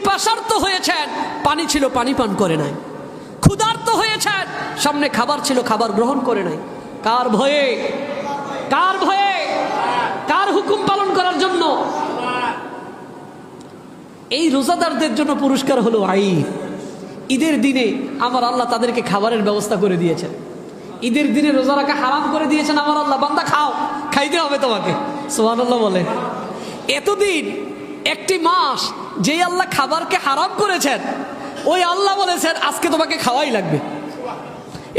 পিপাসার্ত হয়েছেন, পানি ছিল পানি পান করে নাই। ক্ষুধার্ত হয়েছেন, সামনে খাবার ছিল খাবার গ্রহণ করে নাই। কার ভয়ে? কার ভয়ে? কার হুকুম পালন করার জন্য? এই রোজাদারদের জন্য পুরস্কার হলো ঈদ। ঈদের দিনে আমার আল্লাহ তাদেরকে খাবারের ব্যবস্থা করে দিয়েছেন। ঈদের দিনে রোজা রাখা হারাম করে দিয়েছেন আমার আল্লাহ। বান্দা খাও, খাইতে হবে তোমাকে। সুবহানাল্লাহ বলে। এতদিন একটি মাস যেই আল্লাহ খাবারকে হারাম করেছেন, ওই আল্লাহ বলেছেন আজকে তোমাকে খাওয়াই লাগবে।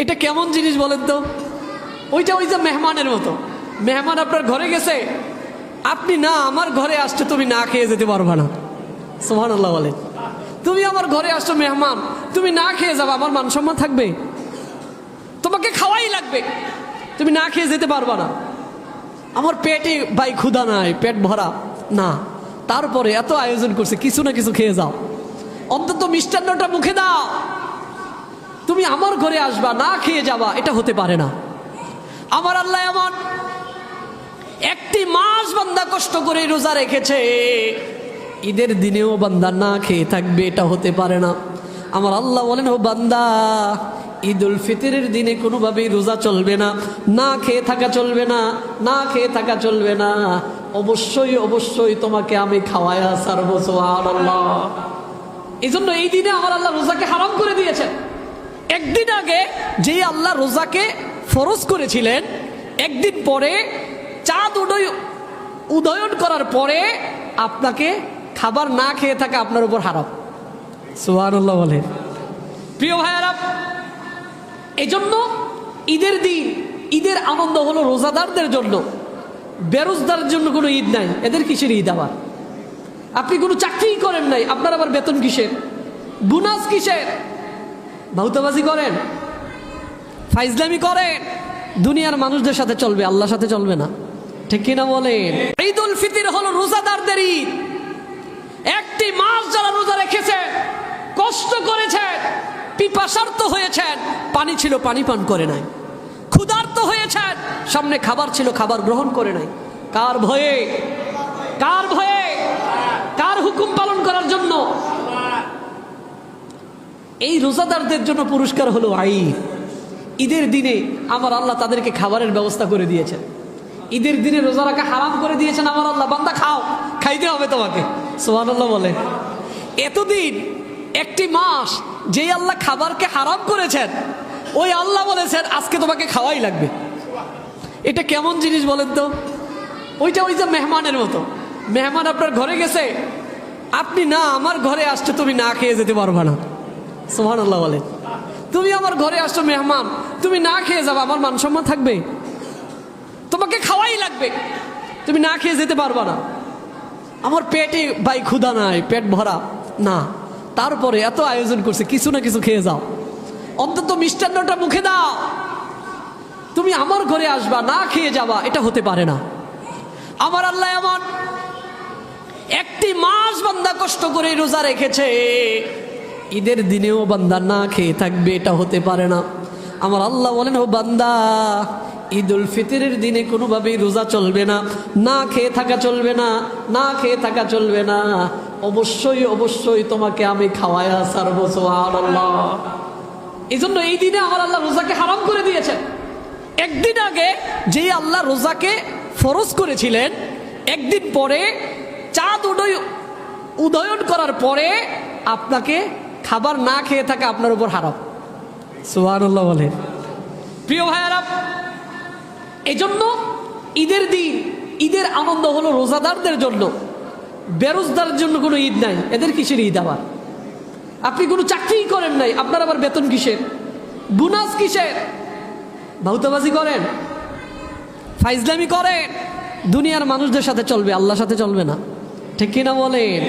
এটা কেমন জিনিস বলেন তো? ওই যে মেহমানের মতো। মেহমান আপনার ঘরে গেছে, আপনি না আমার ঘরে আসছে, তুমি না খেয়ে যেতে পারবা না। সুবহানাল্লাহ বলে। তুমি আমার ঘরে আসছো মেহমান, তুমি না খেয়ে যাবে, আমার মান সম্মান থাকবে? তোমাকে খাওয়াই লাগবে, তুমি না খেয়ে যেতে পারবা না। আমার পেটে ভাই ক্ষুধা নাই, পেট ভরা না, তারপরে এত আয়োজন করছে, কিছু না কিছু খেয়ে যাও, অন্তত মিষ্টান্নটা মুখে দাও। তুমি আমার ঘরে আসবা, না খেয়ে যাবা, এটা হতে পারে না। আমার আল্লাহ এমন একটি মাস বান্দা কষ্ট করে রোজা রেখেছে, ঈদের দিনেও বান্দা না খেয়ে থাকবে, এটা হতে পারে না। আমার আল্লাহ বলেন, ও বান্দা, ঈদুল ফিতরের দিনে কোনোভাবেই রোজা চলবে না, না খেয়ে থাকা চলবে না, না খেয়ে থাকা চলবে না। অবশ্যই অবশ্যই তোমাকে আমি খাওয়ায়া ছাড়বো। সুবহানাল্লাহ। এই জন্য এই দিনে আমার আল্লাহ রোজাকে হারাম করে দিয়েছেন। একদিন আগে যেই আল্লাহ রোজাকে ফরজ করেছিলেন, একদিন পরে চাঁদ উদয়ন করার পরে আপনাকে খাবার না খেয়ে থাকা আপনার উপর হারাম। সুবহানাল্লাহ বলে। প্রিয় ভাইয়েরা, এই জন্য ঈদের দিন, ঈদের আনন্দ হলো রোজাদারদের জন্য। বেরোজদারের জন্য কোনো ঈদ নাই। এদের কিসের ঈদ? আবার আপনি কোনো চাকরিই করেন নাই, আপনার আবার বেতন কিসের? বোনাস কিসের? ভাউতাবাজি করেন, ফাইজলামি করেন, দুনিয়ার মানুষদের সাথে চলবে, আল্লাহর সাথে চলবে না। ঠিক কিনা বলেন? ঈদুল ফিতর হলো রোজাদারদের ঈদ। একটি মাস যারা রোজা রেখেছে, কষ্ট করেছেন, পিপাসার্ত হয়েছেন, পানি ছিল পানি পান করে নাই। ক্ষুধার্ত হয়েছেন, সামনে খাবার ছিল খাবার গ্রহণ করে নাই। কার ভয়ে? কার ভয়ে? কার হুকুম পালন করার জন্য? এই রোজাদারদের জন্য পুরস্কার হলো ঈদ। ঈদের দিনে আমার আল্লাহ তাদেরকে খাবারের ব্যবস্থা করে দিয়েছেন। ঈদের দিনে রোজা রাখা হারাম করে দিয়েছেন আমার আল্লাহ। বান্দা খাও, খাইতে হবে তোমাকে। সুবহানাল্লাহ বলে। এতদিন একটি মাস যেই আল্লাহ খাবারকে হারাম করেছেন, ওই আল্লাহ বলেছেন আজকে তোমাকে খাওয়াই লাগবে। এটা কেমন জিনিস বলেন তো? ওই যে মেহমানের মতো। মেহমান আপনার ঘরে গেছে, আপনি না আমার ঘরে আসছে, তুমি না খেয়ে যেতে পারবা না। সুবহানাল্লাহ বলে। তুমি আমার ঘরে আসছো মেহমান, তুমি না খেয়ে যাবে, আমার মান সম্মান থাকবে? তোমাকে খাওয়াই লাগবে, তুমি না খেয়ে যেতে পারবা না। আমার পেটে ভাই ক্ষুধা নাই, পেট ভরা না, তারপরে এত আয়োজন করছে, কিছু না কিছু খেয়ে যাও, অন্তত মিষ্টান্নটা মুখে দাও। তুমি আমার ঘরে আসবা, না খেয়ে যাবা, এটা হতে পারে না। আমার আল্লাহ এমন একটি মাস বান্দা কষ্ট করে রোজা রেখেছে, ঈদের দিনেও বান্দা না খেয়ে থাকবে, এটা হতে পারে না। আমার আল্লাহ বলেন, ও বান্দা, ঈদুল ফিতরের দিনে কোনোভাবেই রোজা চলবে না, না খেয়ে থাকা চলবে না, না খেয়ে থাকা চলবে না। অবশ্যই অবশ্যই তোমাকে আমি খাওয়ায়া ছাড়বো। সুবহানাল্লাহ। এই জন্য এই দিনে আমার আল্লাহ রোজাকে হারাম করে দিয়েছেন। একদিন আগে যেই আল্লাহ রোজাকে ফরজ করেছিলেন, একদিন পরে চাঁদ উদয়ন করার পরে আপনাকে খাবার না খেয়ে থাকা আপনার উপর হারাম। সুবহানাল্লাহ বলে। প্রিয় ভাইয়েরা, এই জন্য ঈদের দিন, ঈদের আনন্দ হলো রোজাদারদের জন্য। বেরোজদারের জন্য কোনো ঈদ নাই। এদের কিসের ঈদ? আবার আপনি কোনো চাকরিই করেন নাই, আপনার আবার বেতন কিসের? বোনাস কিসের? ভাউতাবাজি করেন, ফাইজলামি করেন, দুনিয়ার মানুষদের সাথে চলবে, আল্লাহর সাথে চলবে না। ঠিক কিনা বলেন?